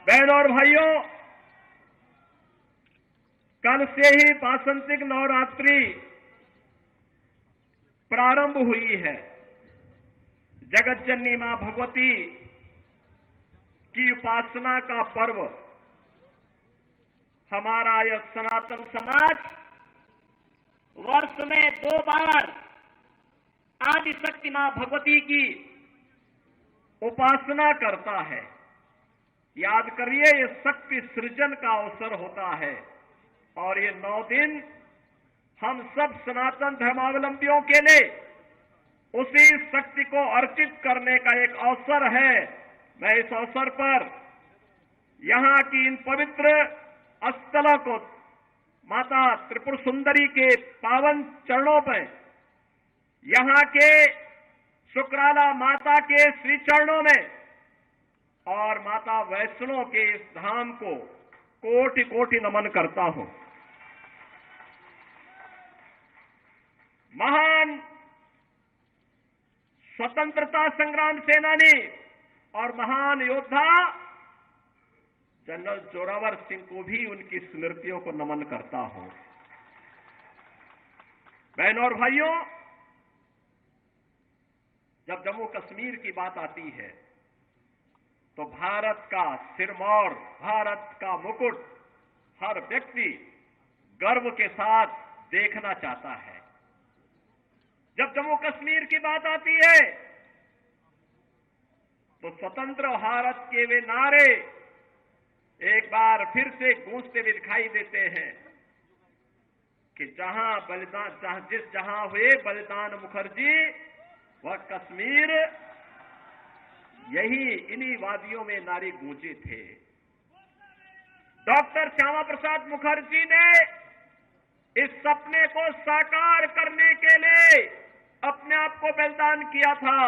बहनों और भाइयों, कल से ही वासंतिक नवरात्रि प्रारंभ हुई है। जगत जननी मां भगवती की उपासना का पर्व हमारा यह सनातन समाज वर्ष में 2 बार आदि शक्ति मां भगवती की उपासना करता है। याद करिए, ये शक्ति सृजन का अवसर होता है और ये 9 दिन हम सब सनातन धर्मावलंबियों के लिए उसी शक्ति को अर्चित करने का एक अवसर है। मैं इस अवसर पर यहां की इन पवित्र स्थलों को माता त्रिपुर सुंदरी के पावन चरणों पर, यहां के शुक्राला माता के श्री चरणों में और माता वैष्णो के इस धाम को कोटि कोटि नमन करता हूं। महान स्वतंत्रता संग्राम सेनानी और महान योद्धा जनरल जोरावर सिंह को भी उनकी स्मृतियों को नमन करता हूं। बहनों और भाइयों, जब जम्मू कश्मीर की बात आती है तो भारत का सिरमौर, भारत का मुकुट हर व्यक्ति गर्व के साथ देखना चाहता है। जब जम्मू कश्मीर की बात आती है तो स्वतंत्र भारत के वे नारे एक बार फिर से गूंजते हुए दिखाई देते हैं कि जहां हुए बलिदान मुखर्जी वह कश्मीर, यही इन्हीं वादियों में नारे गूंजे थे। डॉक्टर श्यामा प्रसाद मुखर्जी ने इस सपने को साकार करने के लिए अपने आप को बलिदान किया था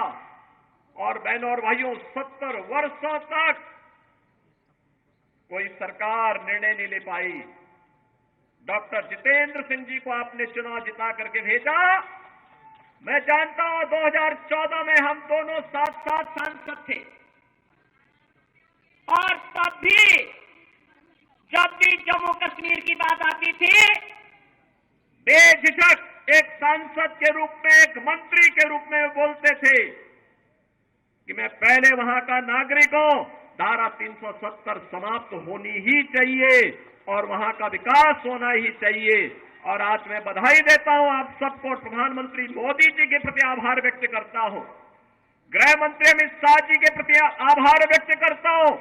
और बहनों और भाइयों, 70 वर्षों तक कोई सरकार निर्णय नहीं ले पाई। डॉक्टर जितेंद्र सिंह जी को आपने चुनाव जिता करके भेजा। मैं जानता हूं 2014 में हम दोनों साथ साथ सांसद थे और तब भी जब भी जम्मू कश्मीर की बात आती थी, बेझिझक एक सांसद के रूप में, एक मंत्री के रूप में बोलते थे कि मैं पहले वहां का नागरिक हूं, धारा 370 समाप्त होनी ही चाहिए और वहां का विकास होना ही चाहिए। और आज मैं बधाई देता हूं आप सबको, प्रधानमंत्री मोदी जी के प्रति आभार व्यक्त करता हूं, गृह मंत्री अमित शाह जी के प्रति आभार व्यक्त करता हूं,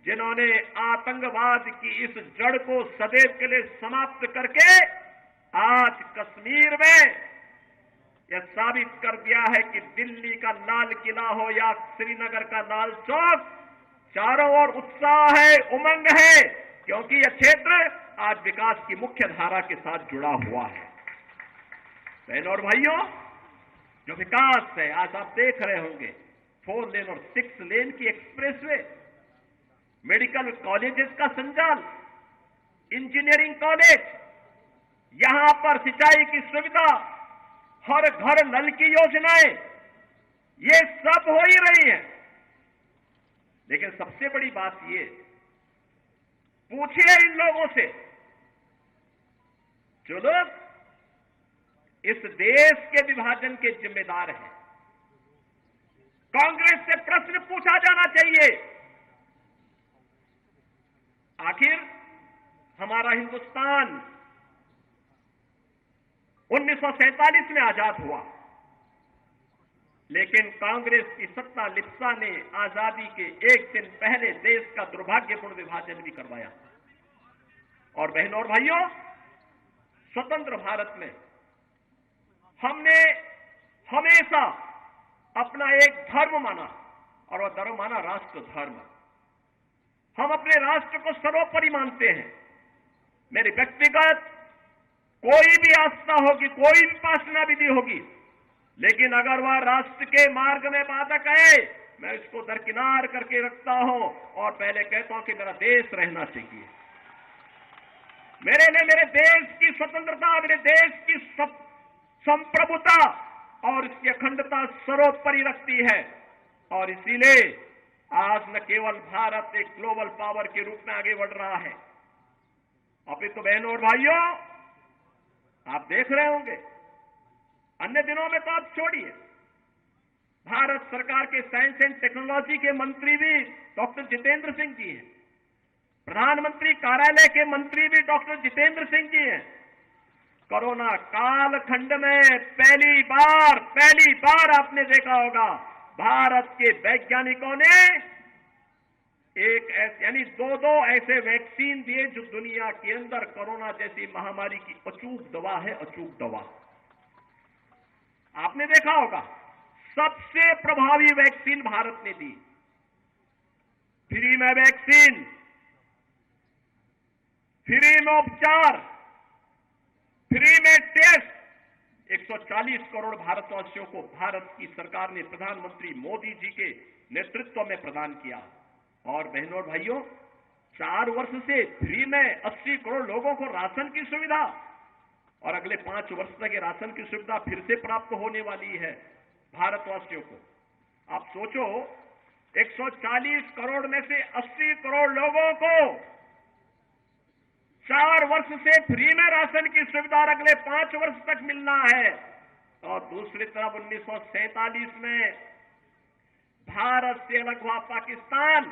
जिन्होंने आतंकवाद की इस जड़ को सदैव के लिए समाप्त करके आज कश्मीर में यह साबित कर दिया है कि दिल्ली का लाल किला हो या श्रीनगर का लाल चौक, चारों ओर उत्साह है, उमंग है, क्योंकि यह क्षेत्र आज विकास की मुख्य धारा के साथ जुड़ा हुआ है। बहनों और भाइयों, जो विकास है आज आप देख रहे होंगे, 4 लेन और 6 लेन की एक्सप्रेसवे, मेडिकल कॉलेजेस का संचालन, इंजीनियरिंग कॉलेज, यहां पर सिंचाई की सुविधा, हर घर नल की योजनाएं, ये सब हो ही रही हैं। लेकिन सबसे बड़ी बात ये, पूछिए इन लोगों से जो लोग इस देश के विभाजन के जिम्मेदार हैं। कांग्रेस से प्रश्न पूछा जाना चाहिए, आखिर हमारा हिंदुस्तान 1947 में आजाद हुआ, लेकिन कांग्रेस की सत्ता लिप्सा ने आजादी के एक दिन पहले देश का दुर्भाग्यपूर्ण विभाजन भी करवाया। और बहनों और भाइयों, स्वतंत्र भारत में हमने हमेशा अपना एक धर्म माना और वह धर्म माना राष्ट्र धर्म। हम अपने राष्ट्र को सर्वोपरि मानते हैं। मेरी व्यक्तिगत कोई भी आस्था होगी, कोई भी उपासना विधि होगी, लेकिन अगर वह राष्ट्र के मार्ग में बाधक है, मैं इसको दरकिनार करके रखता हूं और पहले कहता हूं कि मेरा देश रहना चाहिए। मेरे लिए मेरे देश की स्वतंत्रता, मेरे देश की संप्रभुता और इसकी अखंडता सर्वोपरि रखती है। और इसीलिए आज न केवल भारत एक ग्लोबल पावर के रूप में आगे बढ़ रहा है, अभी तो बहनों और भाइयों आप देख रहे होंगे, अन्य दिनों में तो आप छोड़िए, भारत सरकार के साइंस एंड टेक्नोलॉजी के मंत्री भी डॉक्टर जितेंद्र सिंह जी हैं, प्रधानमंत्री कार्यालय के मंत्री भी डॉक्टर जितेंद्र सिंह जी हैं। कोरोना कालखंड में पहली बार आपने देखा होगा भारत के वैज्ञानिकों ने यानी दो ऐसे वैक्सीन दिए जो दुनिया के अंदर कोरोना जैसी महामारी की अचूक दवा है, अचूक दवा। आपने देखा होगा सबसे प्रभावी वैक्सीन भारत ने दी, फ्री में वैक्सीन, फ्री में उपचार, फ्री में टेस्ट, 140 करोड़ भारतवासियों को भारत की सरकार ने प्रधानमंत्री मोदी जी के नेतृत्व में प्रदान किया। और बहनों और भाइयों 4 वर्ष से फ्री में 80 करोड़ लोगों को राशन की सुविधा, और अगले 5 वर्ष तक ये राशन की सुविधा फिर से प्राप्त होने वाली है भारतवासियों को। आप सोचो 140 करोड़ में से 80 करोड़ लोगों को 4 वर्ष से फ्री में राशन की सुविधा अगले 5 वर्ष तक मिलना है। और दूसरी तरफ 1947 में भारत से अलग हुआ पाकिस्तान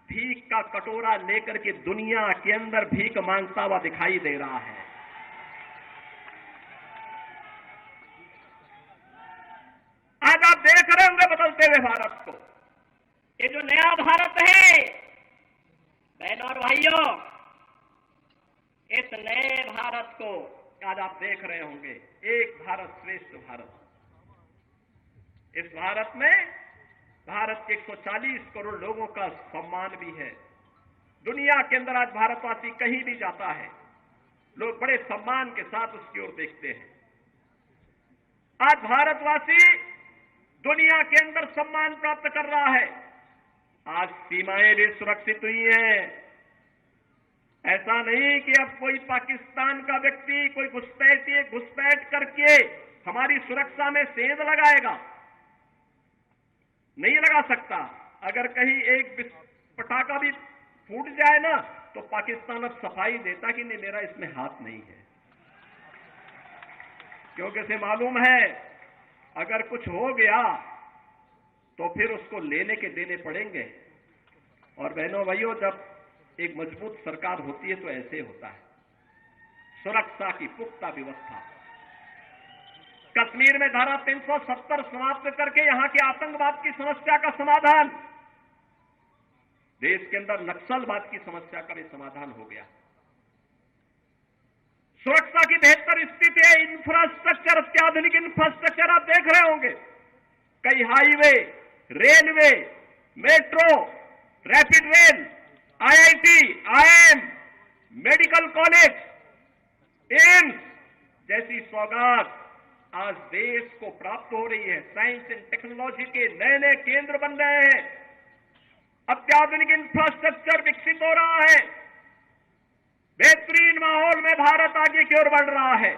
भीख का कटोरा लेकर के दुनिया के अंदर भीख मांगता हुआ दिखाई दे रहा है। आज आप देख रहे होंगे बदलते हुए भारत को, ये जो नया भारत है बहनों और भाइयों, इस नए भारत को आज आप देख रहे होंगे, एक भारत श्रेष्ठ भारत। इस भारत में भारत के 140 करोड़ लोगों का सम्मान भी है। दुनिया के अंदर आज भारतवासी कहीं भी जाता है, लोग बड़े सम्मान के साथ उसकी ओर देखते हैं। आज भारतवासी दुनिया के अंदर सम्मान प्राप्त कर रहा है। आज सीमाएं भी सुरक्षित हुई हैं। ऐसा नहीं कि अब कोई पाकिस्तान का व्यक्ति कोई घुसपैठ करके हमारी सुरक्षा में सेंध लगाएगा, नहीं लगा सकता। अगर कहीं एक पटाखा भी फूट जाए ना तो पाकिस्तान अब सफाई देता कि नहीं मेरा इसमें हाथ नहीं है, क्योंकि उसे मालूम है अगर कुछ हो गया तो फिर उसको लेने के देने पड़ेंगे। और बहनों भाइयों जब एक मजबूत सरकार होती है तो ऐसे होता है, सुरक्षा की पुख्ता व्यवस्था। कश्मीर में धारा 370 समाप्त करके यहां के आतंकवाद की समस्या का समाधान, देश के अंदर नक्सलवाद की समस्या का भी समाधान हो गया। सुरक्षा की बेहतर स्थिति है, इंफ्रास्ट्रक्चर, अत्याधुनिक इंफ्रास्ट्रक्चर आप देख रहे होंगे, कई highway, railway, metro, rapid rail, IIT, IIM, medical college, AIIMS जैसी सौगात आज देश को प्राप्त हो रही है। साइंस एंड टेक्नोलॉजी के नए नए केंद्र बन रहे हैं, अत्याधुनिक इंफ्रास्ट्रक्चर विकसित हो रहा है, बेहतरीन माहौल में भारत आगे की ओर बढ़ रहा है।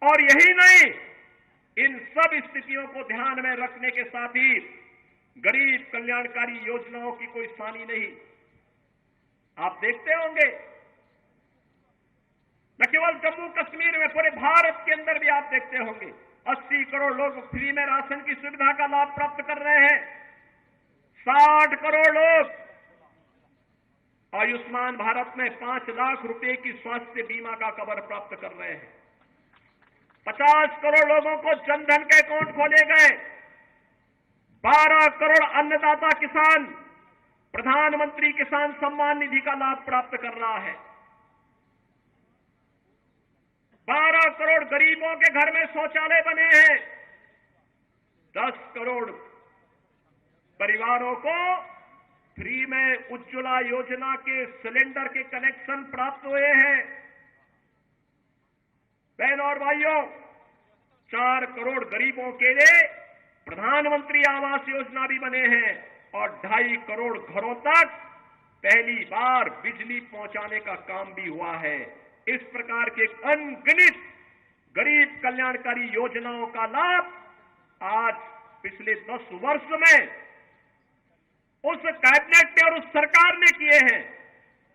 और यही नहीं, इन सब स्थितियों को ध्यान में रखने के साथ ही गरीब कल्याणकारी योजनाओं की कोई सानी नहीं। आप देखते होंगे न केवल जम्मू कश्मीर में, पूरे भारत के अंदर भी आप देखते होंगे 80 करोड़ लोग फ्री में राशन की सुविधा का लाभ प्राप्त कर रहे हैं। 60 करोड़ लोग आयुष्मान भारत में 5 लाख रुपए की स्वास्थ्य बीमा का कवर प्राप्त कर रहे हैं। 50 करोड़ लोगों को जनधन के अकाउंट खोले गए। 12 करोड़ अन्नदाता किसान प्रधानमंत्री किसान सम्मान निधि का लाभ प्राप्त कर रहा है। 12 करोड़ गरीबों के घर में शौचालय बने हैं। 10 करोड़ परिवारों को फ्री में उज्ज्वला योजना के सिलेंडर के कनेक्शन प्राप्त हुए हैं। बहनों और भाइयों, 4 करोड़ गरीबों के लिए प्रधानमंत्री आवास योजना भी बने हैं और 2.5 करोड़ घरों तक पहली बार बिजली पहुंचाने का काम भी हुआ है। इस प्रकार के अनगिनत गरीब कल्याणकारी योजनाओं का लाभ आज पिछले 10 वर्ष में उस कैबिनेट ने और उस सरकार ने किए हैं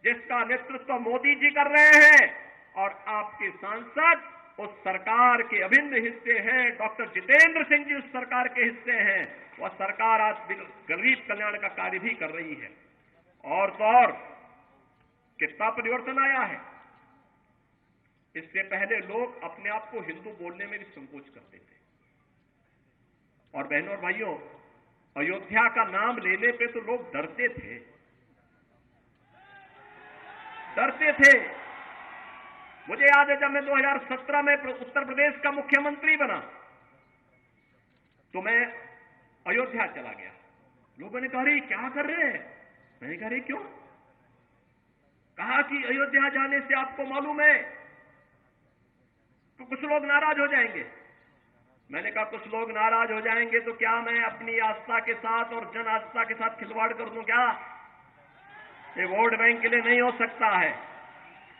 जिसका नेतृत्व मोदी जी कर रहे हैं, और आपके सांसद उस सरकार के अभिन्न हिस्से हैं। डॉक्टर जितेंद्र सिंह जी उस सरकार के हिस्से हैं। वह सरकार आज गरीब कल्याण का कार्य भी कर रही है। और तो और कितना परिवर्तन आया है। इससे पहले लोग अपने आप को हिंदू बोलने में भी संकोच करते थे। और बहनों और भाइयों, अयोध्या का नाम लेने पे तो लोग डरते थे, डरते थे। मुझे याद है जब मैं 2017 में उत्तर प्रदेश का मुख्यमंत्री बना तो मैं अयोध्या चला गया। लोगों ने कहा, अरे क्या कर रहे हैं? मैंने कहा, अरे क्यों? कहा कि अयोध्या जाने से आपको मालूम है तो कुछ लोग नाराज हो जाएंगे। मैंने कहा, कुछ लोग नाराज हो जाएंगे तो क्या मैं अपनी आस्था के साथ और जन आस्था के साथ खिलवाड़ कर दूं क्या? ये वोट बैंक के लिए नहीं हो सकता है।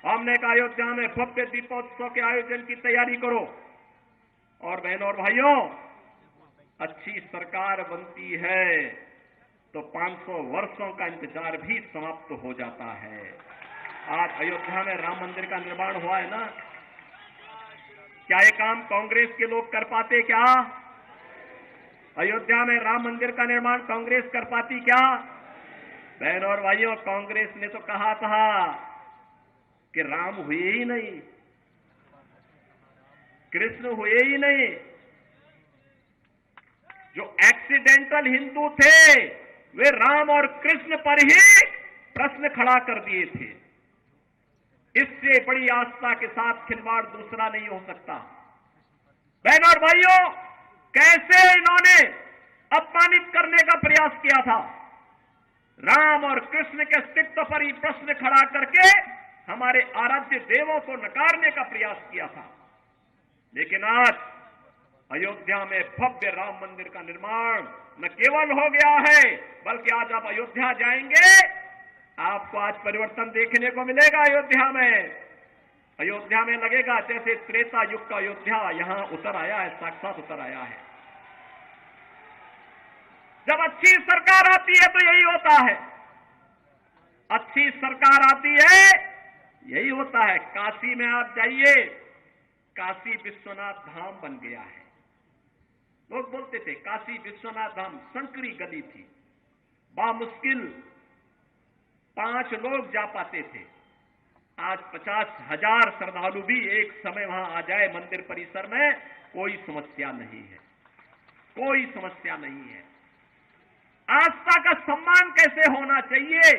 हमने कहा, अयोध्या में भव्य दीपोत्सव के आयोजन की तैयारी करो। और बहनों और भाइयों, अच्छी सरकार बनती है तो 500 वर्षों का इंतजार भी समाप्त हो जाता है। आज अयोध्या में राम मंदिर का निर्माण हुआ है ना, क्या ये काम कांग्रेस के लोग कर पाते क्या? अयोध्या में राम मंदिर का निर्माण कांग्रेस कर पाती क्या? बहनों और भाइयों, कांग्रेस ने तो कहा था कि राम हुए ही नहीं, कृष्ण हुए ही नहीं। जो एक्सीडेंटल हिंदू थे वे राम और कृष्ण पर ही प्रश्न खड़ा कर दिए थे। इससे बड़ी आस्था के साथ खिलवाड़ दूसरा नहीं हो सकता। बहनों और भाइयों, कैसे इन्होंने अपमानित करने का प्रयास किया था। राम और कृष्ण के अस्तित्व पर ही प्रश्न खड़ा करके हमारे आराध्य देवों को नकारने का प्रयास किया था। लेकिन आज अयोध्या में भव्य राम मंदिर का निर्माण न केवल हो गया है, बल्कि आज आप अयोध्या जाएंगे, आपको आज परिवर्तन देखने को मिलेगा। अयोध्या में लगेगा जैसे त्रेता युग का अयोध्या यहां उतर आया है, साक्षात उतर आया है। जब अच्छी सरकार आती है तो यही होता है, अच्छी सरकार आती है यही होता है। काशी में आप जाइए, काशी विश्वनाथ धाम बन गया है। लोग बोलते थे काशी विश्वनाथ धाम संकरी गली थी, बामुश्किल 5 लोग जा पाते थे। आज 50,000 श्रद्धालु भी एक समय वहां आ जाए मंदिर परिसर में, कोई समस्या नहीं है, कोई समस्या नहीं है। आस्था का सम्मान कैसे होना चाहिए,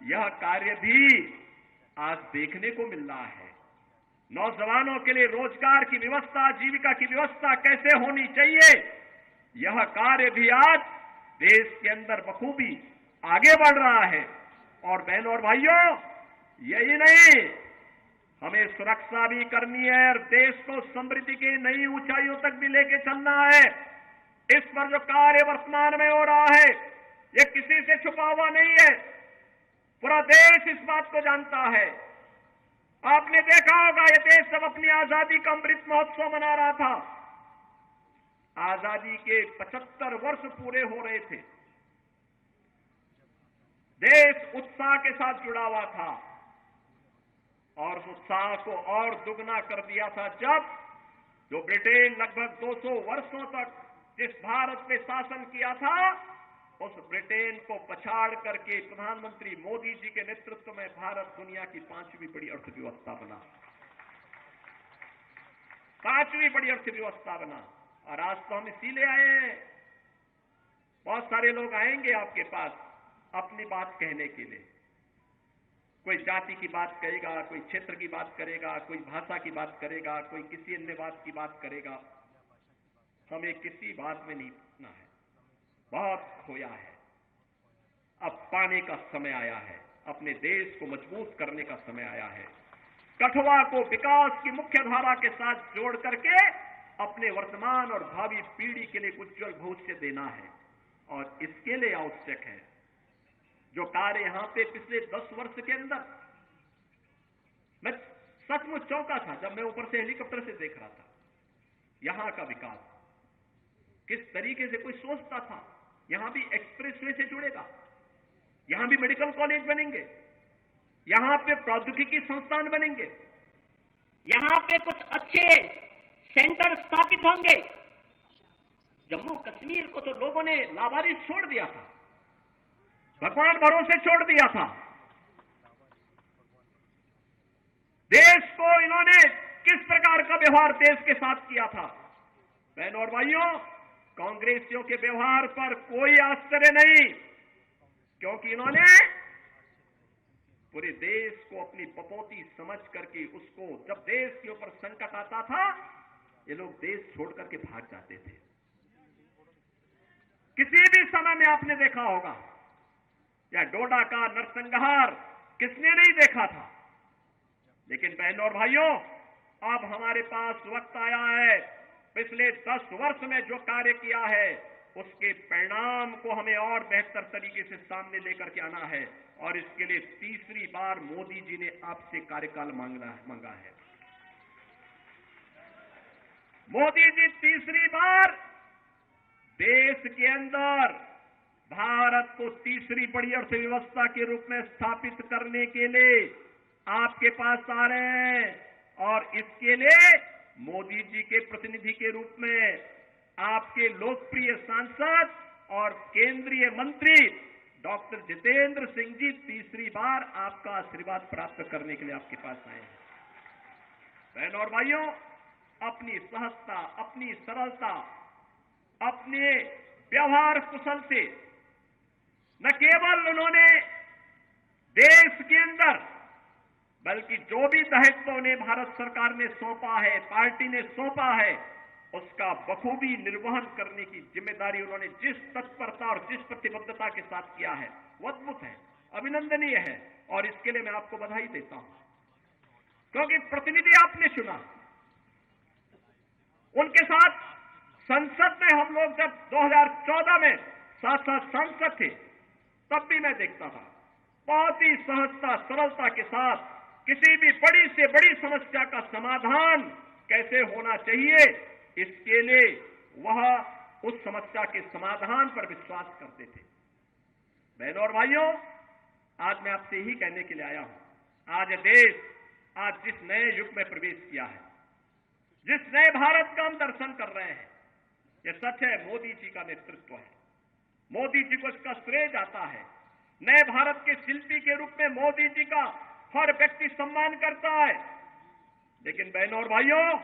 यह कार्य भी आज देखने को मिल रहा है। नौजवानों के लिए रोजगार की व्यवस्था, जीविका की व्यवस्था कैसे होनी चाहिए, यह कार्य भी आज देश के अंदर बखूबी आगे बढ़ रहा है। और बहनों और भाइयों, यही नहीं, हमें सुरक्षा भी करनी है और देश को समृद्धि की नई ऊंचाइयों तक भी लेके चलना है। इस पर जो कार्य वर्तमान में हो रहा है, यह किसी से छुपा हुआ नहीं है, पूरा देश इस बात को जानता है। आपने देखा होगा, यह देश जब अपनी आजादी का अमृत महोत्सव मना रहा था, आजादी के 75 वर्ष पूरे हो रहे थे, देश उत्साह के साथ जुड़ा हुआ था। और उस उत्साह को और दुगना कर दिया था जब जो ब्रिटेन लगभग 200 वर्षों तक जिस भारत पे शासन किया था, उस ब्रिटेन को पछाड़ करके प्रधानमंत्री मोदी जी के नेतृत्व में भारत दुनिया की 5वीं बड़ी अर्थव्यवस्था बना, 5वीं बड़ी अर्थव्यवस्था बना। और आज तो हम इसीलिए आए हैं। बहुत सारे लोग आएंगे आपके पास अपनी बात कहने के लिए, कोई जाति की बात करेगा, कोई क्षेत्र की बात करेगा, कोई भाषा की बात करेगा, कोई किसी अन्य बात की बात करेगा। हमें किसी बात में नहीं पड़ना है, बहुत खोया है। अब पाने का समय आया है, अपने देश को मजबूत करने का समय आया है। कठुआ को विकास की मुख्य धारा के साथ जोड़ करके अपने वर्तमान और भावी पीढ़ी के लिए उज्जवल भविष्य देना है। और इसके लिए आवश्यक है जो कार्य यहां पे पिछले 10 वर्ष के अंदर, मैं सचमुच चौंका था जब मैं ऊपर से हेलीकॉप्टर से देख रहा था यहां का विकास। किस तरीके से कोई सोचता था यहां भी एक्सप्रेसवे से जुड़ेगा, यहां भी मेडिकल कॉलेज बनेंगे, यहां पे प्रौद्योगिकी संस्थान बनेंगे, यहां पे कुछ अच्छे सेंटर स्थापित होंगे। जम्मू कश्मीर को तो लोगों ने लावारिस छोड़ दिया था, भगवान भरोसे छोड़ दिया था। देश को इन्होंने किस प्रकार का व्यवहार देश के साथ किया था। बहनों और भाइयों, कांग्रेसियों के व्यवहार पर कोई आश्चर्य नहीं, क्योंकि इन्होंने पूरे देश को अपनी पपौती समझ करके उसको, जब देश के ऊपर संकट आता था, ये लोग देश छोड़ करके भाग जाते थे। किसी भी समय में आपने देखा होगा, या डोडा का नरसंहार किसने नहीं देखा था। लेकिन बहनों और भाइयों, अब हमारे पास वक्त आया है, पिछले 10 वर्ष में जो कार्य किया है उसके परिणाम को हमें और बेहतर तरीके से सामने लेकर के आना है, और इसके लिए तीसरी बार मोदी जी ने आपसे कार्यकाल मांगा है। मोदी जी तीसरी बार देश के अंदर भारत को तीसरी बड़ी अर्थव्यवस्था के रूप में स्थापित करने के लिए आपके पास आ रहे हैं, और इसके लिए मोदी जी के प्रतिनिधि के रूप में आपके लोकप्रिय सांसद और केंद्रीय मंत्री डॉक्टर जितेंद्र सिंह जी तीसरी बार आपका आशीर्वाद प्राप्त करने के लिए आपके पास आए हैं। बहनों और भाइयों, अपनी सहजता, अपनी सरलता, अपने व्यवहार कुशल से न केवल उन्होंने देश के अंदर, बल्कि जो भी दायित्व उन्हें भारत सरकार ने सौंपा है, पार्टी ने सौंपा है, उसका बखूबी निर्वहन करने की जिम्मेदारी उन्होंने जिस तत्परता और जिस प्रतिबद्धता के साथ किया है, वो अद्भुत है, अभिनंदनीय है, और इसके लिए मैं आपको बधाई देता हूं। क्योंकि प्रतिनिधि आपने चुना, उनके साथ संसद में हम लोग जब 2014 में साथ साथ सांसद थे, तब भी मैं देखता था बहुत ही सहजता, सरलता के साथ किसी भी बड़ी से बड़ी समस्या का समाधान कैसे होना चाहिए, इसके लिए वह उस समस्या के समाधान पर विश्वास करते थे। बहनों और भाइयों, आज मैं आपसे यही कहने के लिए आया हूं, आज देश जिस नए युग में प्रवेश किया है, जिस नए भारत का हम दर्शन कर रहे हैं, यह सच है, मोदी जी का नेतृत्व है, मोदी जी को इसका श्रेय जाता है। नए भारत के शिल्पी के रूप में मोदी जी का हर व्यक्ति सम्मान करता है। लेकिन बहनों और भाइयों,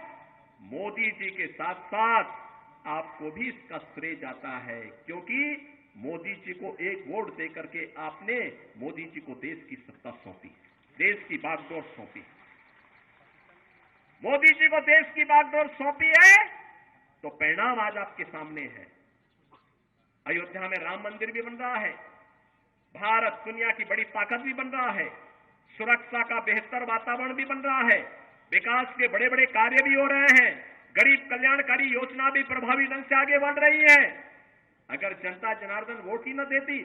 मोदी जी के साथ साथ आपको भी इसका श्रेय जाता है, क्योंकि मोदी जी को एक वोट देकर के आपने मोदी जी को देश की सत्ता सौंपी, देश की बागडोर सौंपी। मोदी जी को देश की बागडोर सौंपी है, तो परिणाम आज आपके सामने है। अयोध्या में राम मंदिर भी बन रहा है, भारत दुनिया की बड़ी ताकत भी बन रहा है, सुरक्षा का बेहतर वातावरण भी बन रहा है, विकास के बड़े बड़े कार्य भी हो रहे हैं, गरीब कल्याणकारी योजना भी प्रभावी ढंग से आगे बढ़ रही है। अगर जनता जनार्दन वोट ही न देती,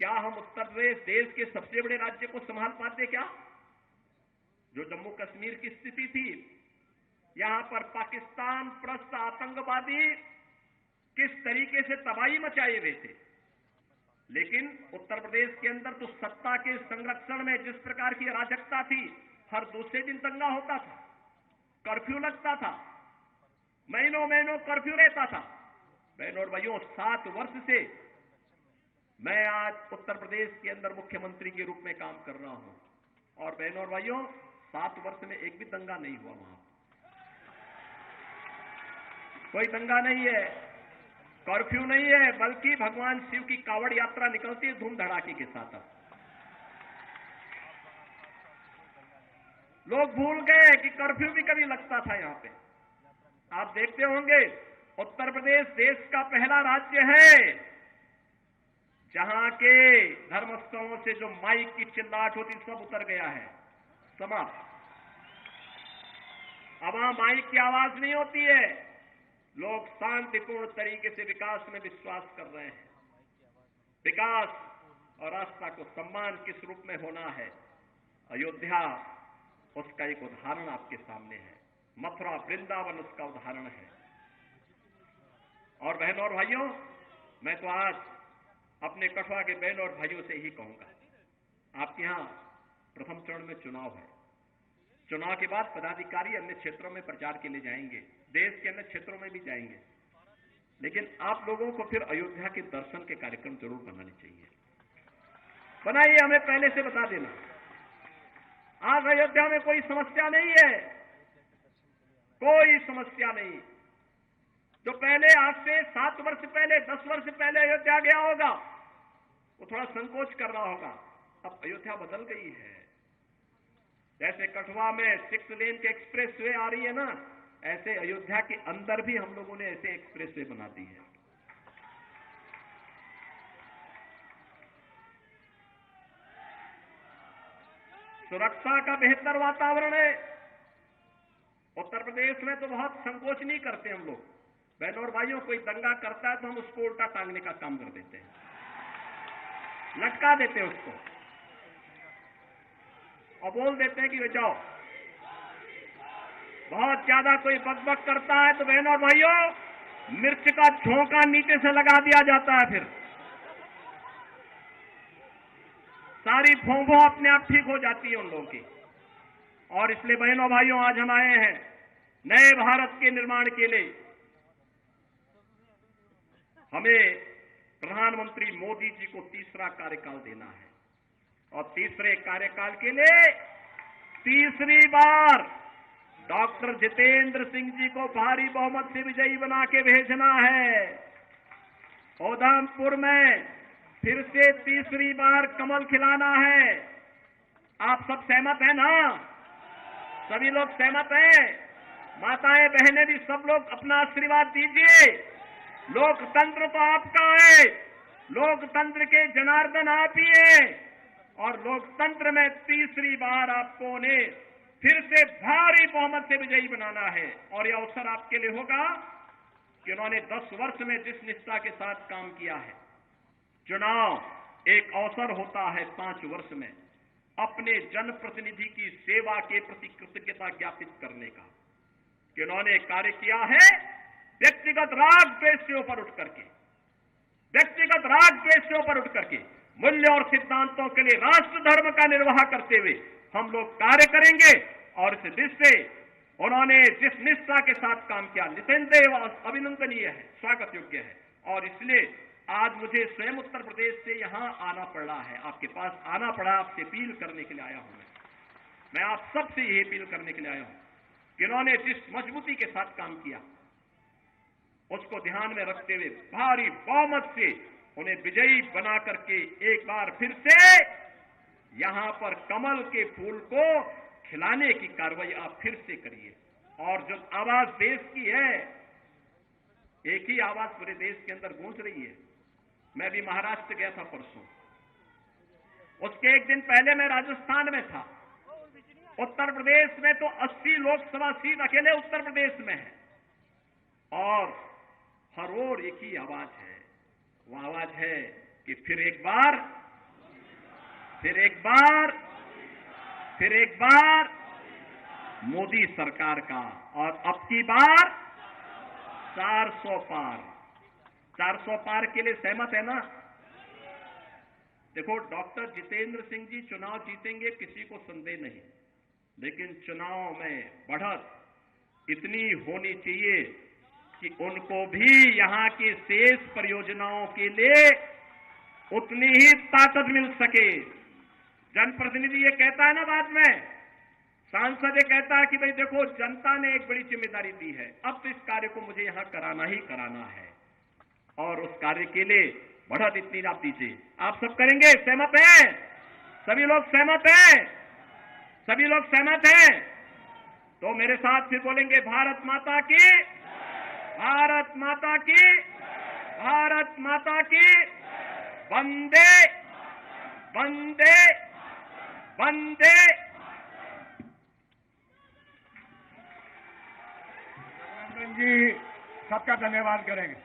क्या हम उत्तर प्रदेश देश के सबसे बड़े राज्य को संभाल पाते? क्या जो जम्मू कश्मीर की स्थिति थी, यहां पर पाकिस्तान प्रस्त आतंकवादी किस तरीके से तबाही मचाए हुए थे, लेकिन उत्तर प्रदेश के अंदर तो सत्ता के संरक्षण में जिस प्रकार की अराजकता थी, हर दूसरे दिन दंगा होता था, कर्फ्यू लगता था, महीनों महीनों कर्फ्यू रहता था। बहनों और भाइयों, 7 वर्ष से मैं आज उत्तर प्रदेश के अंदर मुख्यमंत्री के रूप में काम कर रहा हूं, और बहनों और भाइयों, 7 वर्ष में एक भी दंगा नहीं हुआ, वहां कोई दंगा नहीं है, कर्फ्यू नहीं है, बल्कि भगवान शिव की कावड़ यात्रा निकलती है धूम धड़ाके के साथ। लोग भूल गए कि कर्फ्यू भी कभी लगता था यहां पे। आप देखते होंगे, उत्तर प्रदेश देश का पहला राज्य है जहां के धर्मस्थलों से जो माइक की चिल्लाहट होती, सब उतर गया है, समाप्त। अब वहां माइक की आवाज नहीं होती है, लोग शांतिपूर्ण तरीके से विकास में विश्वास कर रहे हैं। विकास और आस्था को सम्मान किस रूप में होना है, अयोध्या उसका एक उदाहरण आपके सामने है, मथुरा वृंदावन उसका उदाहरण है। और बहनों और भाइयों, मैं तो आज अपने कठुआ के बहनों और भाइयों से ही कहूंगा, आपके यहां प्रथम चरण में चुनाव है। चुनाव के बाद पदाधिकारी अन्य क्षेत्रों में प्रचार के लिए जाएंगे, देश के अन्य क्षेत्रों में भी जाएंगे, लेकिन आप लोगों को फिर अयोध्या के दर्शन के कार्यक्रम जरूर बनाने चाहिए। बनाइए, हमें पहले से बता देना। आज अयोध्या में कोई समस्या नहीं है, कोई समस्या नहीं। जो पहले आज से 7 वर्ष पहले, 10 वर्ष पहले अयोध्या गया होगा, वो थोड़ा संकोच कर रहा होगा। अब अयोध्या बदल गई है। जैसे कठुआ में 6 लेन के एक्सप्रेस वे आ रही है ना, ऐसे अयोध्या के अंदर भी हम लोगों ने ऐसे एक्सप्रेस वे बना दी है। सुरक्षा का बेहतर वातावरण है। उत्तर प्रदेश में तो बहुत संकोच नहीं करते हम लोग। बहनों और भाइयों, कोई दंगा करता है तो हम उसको उल्टा टांगने का काम कर देते हैं, लटका देते हैं उसको और बोल देते हैं कि वे जाओ। बहुत ज्यादा कोई बकबक करता है तो बहनों और भाइयों, मिर्च का झोंका नीचे से लगा दिया जाता है, फिर सारी भोंभो अपने आप ठीक हो जाती है उन लोगों की। और इसलिए बहनों भाइयों, आज हम आए हैं नए भारत के निर्माण के लिए। हमें प्रधानमंत्री मोदी जी को तीसरा कार्यकाल देना है और तीसरे कार्यकाल के लिए तीसरी बार डॉक्टर जितेंद्र सिंह जी को भारी बहुमत से विजयी बना के भेजना है। उधमपुर में फिर से तीसरी बार कमल खिलाना है। आप सब सहमत हैं ना? सभी लोग सहमत हैं? माताएं बहनें भी सब लोग अपना आशीर्वाद दीजिए। लोकतंत्र तो आपका है, लोकतंत्र के जनार्दन आप ही हैं और लोकतंत्र में तीसरी बार आपको उन्हें फिर से भारी बहुमत से विजयी बनाना है। और यह अवसर आपके लिए होगा कि उन्होंने 10 वर्ष में जिस निष्ठा के साथ काम किया है। चुनाव एक अवसर होता है 5 वर्ष में अपने जनप्रतिनिधि की सेवा के प्रति कृतज्ञता ज्ञापित करने का, कि उन्होंने कार्य किया है व्यक्तिगत राग द्वेष से ऊपर उठ करके, व्यक्तिगत राग द्वेष से ऊपर उठ करके मूल्य और सिद्धांतों के लिए राष्ट्र धर्म का निर्वाह करते हुए हम लोग कार्य करेंगे। और इस दृष्टि से उन्होंने जिस निष्ठा के साथ काम किया, निसंदेह अभिनंदनीय है, स्वागत योग्य है। और इसलिए आज मुझे स्वयं उत्तर प्रदेश से यहां आना पड़ रहा है, आपके पास आना पड़ा, आपसे अपील करने के लिए आया हूं। मैं आप सबसे यही अपील करने के लिए आया हूं कि इन्होंने जिस मजबूती के साथ काम किया उसको ध्यान में रखते हुए भारी बहुमत से उन्हें विजयी बना करके एक बार फिर से यहां पर कमल के फूल को खिलाने की कार्रवाई आप फिर से करिए। और जो आवाज देश की है, एक ही आवाज पूरे देश के अंदर गूंज रही है। मैं भी महाराष्ट्र गया था परसों, उसके एक दिन पहले मैं राजस्थान में था। उत्तर प्रदेश में तो 80 लोकसभा सीट अकेले उत्तर प्रदेश में है और हर ओर एक ही आवाज है। वो आवाज है कि फिर एक बार मोदी सरकार का, और अब की बार 400 पार। 400 पार के लिए सहमत है ना? देखो, डॉक्टर जितेंद्र सिंह जी चुनाव जीतेंगे, किसी को संदेह नहीं, लेकिन चुनाव में बढ़त इतनी होनी चाहिए कि उनको भी यहां की शेष परियोजनाओं के लिए उतनी ही ताकत मिल सके। जनप्रतिनिधि ये कहता है ना, बाद में सांसद ये कहता है कि भाई देखो, जनता ने एक बड़ी जिम्मेदारी दी है, अब तो इस कार्य को मुझे यहां कराना ही कराना है और उस कार्य के लिए बढ़त इतनी आप दीजिए। आप सब करेंगे? सहमत हैं? सभी लोग सहमत हैं? सभी लोग सहमत हैं? तो मेरे साथ फिर बोलेंगे, भारत माता की, भारत माता की, भारत माता की, वंदे वंदे वंदे। रघुनंदन जी सबका धन्यवाद करेंगे।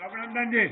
रघुनंदन जी।